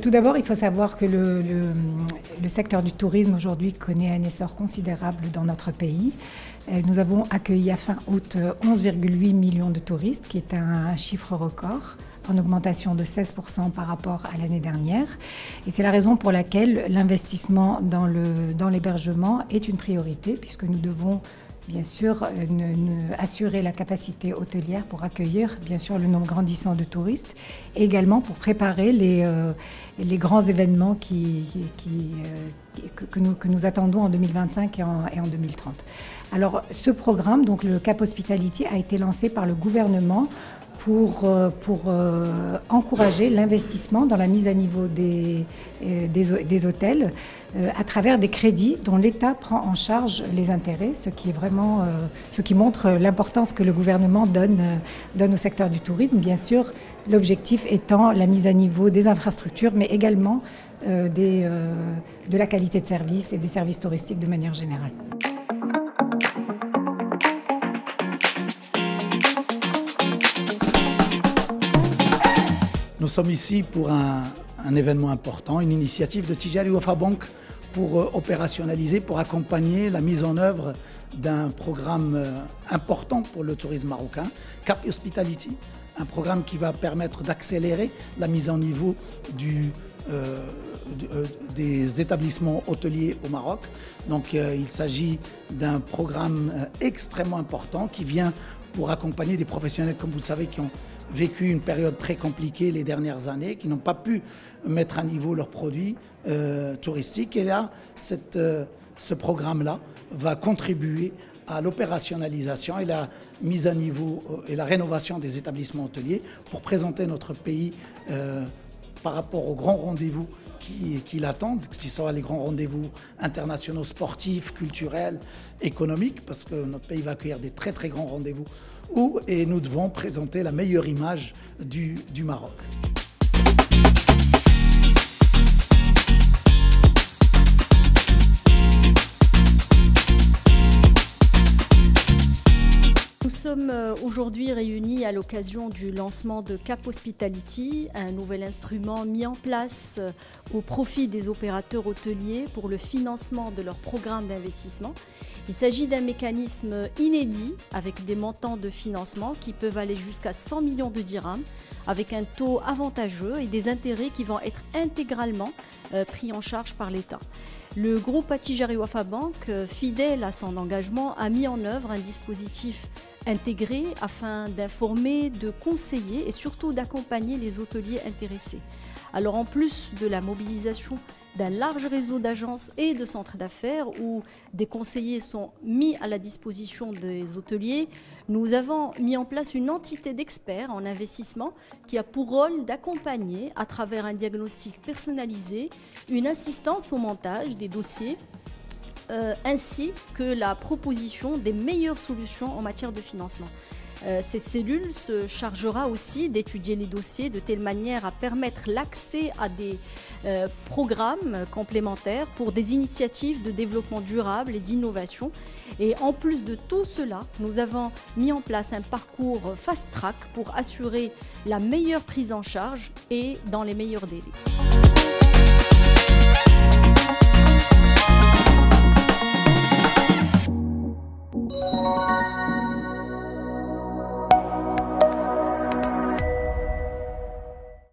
Tout d'abord, il faut savoir que le secteur du tourisme aujourd'hui connaît un essor considérable dans notre pays. Nous avons accueilli à fin août 11,8 millions de touristes, qui est un chiffre record, en augmentation de 16% par rapport à l'année dernière. Et c'est la raison pour laquelle l'investissement dans l'hébergement est une priorité, puisque nous devons bien sûr assurer la capacité hôtelière pour accueillir bien sûr le nombre grandissant de touristes, et également pour préparer les grands événements que nous attendons en 2025 et en 2030. Alors ce programme, donc le Cap Hospitality, a été lancé par le gouvernement pour encourager l'investissement dans la mise à niveau des hôtels à travers des crédits dont l'État prend en charge les intérêts, ce qui montre l'importance que le gouvernement donne au secteur du tourisme. Bien sûr, l'objectif étant la mise à niveau des infrastructures, mais également de la qualité de service et des services touristiques de manière générale. Nous sommes ici pour un événement important, une initiative de Tijari Wafa Bank pour opérationnaliser, pour accompagner la mise en œuvre d'un programme important pour le tourisme marocain, Cap Hospitality, un programme qui va permettre d'accélérer la mise en niveau des établissements hôteliers au Maroc. Donc il s'agit d'un programme extrêmement important qui vient pour accompagner des professionnels, comme vous le savez, qui ont vécu une période très compliquée les dernières années, qui n'ont pas pu mettre à niveau leurs produits touristiques. Et là, ce programme-là va contribuer à l'opérationnalisation et la mise à niveau et la rénovation des établissements hôteliers pour présenter notre pays par rapport aux grands rendez-vous qui l'attendent, que ce soit les grands rendez-vous internationaux, sportifs, culturels, économiques, parce que notre pays va accueillir des très très grands rendez-vous, et nous devons présenter la meilleure image du Maroc. Nous sommes aujourd'hui réunis à l'occasion du lancement de Cap Hospitality, un nouvel instrument mis en place au profit des opérateurs hôteliers pour le financement de leurs programmes d'investissement. Il s'agit d'un mécanisme inédit avec des montants de financement qui peuvent aller jusqu'à 100 millions de dirhams avec un taux avantageux et des intérêts qui vont être intégralement pris en charge par l'État. Le groupe Tijari Wafa Bank, fidèle à son engagement, a mis en œuvre un dispositif intégré afin d'informer, de conseiller et surtout d'accompagner les hôteliers intéressés. Alors en plus de la mobilisation d'un large réseau d'agences et de centres d'affaires où des conseillers sont mis à la disposition des hôteliers, nous avons mis en place une entité d'experts en investissement qui a pour rôle d'accompagner à travers un diagnostic personnalisé, une assistance au montage des dossiers, ainsi que la proposition des meilleures solutions en matière de financement. Cette cellule se chargera aussi d'étudier les dossiers de telle manière à permettre l'accès à des programmes complémentaires pour des initiatives de développement durable et d'innovation. Et en plus de tout cela, nous avons mis en place un parcours fast-track pour assurer la meilleure prise en charge et dans les meilleurs délais.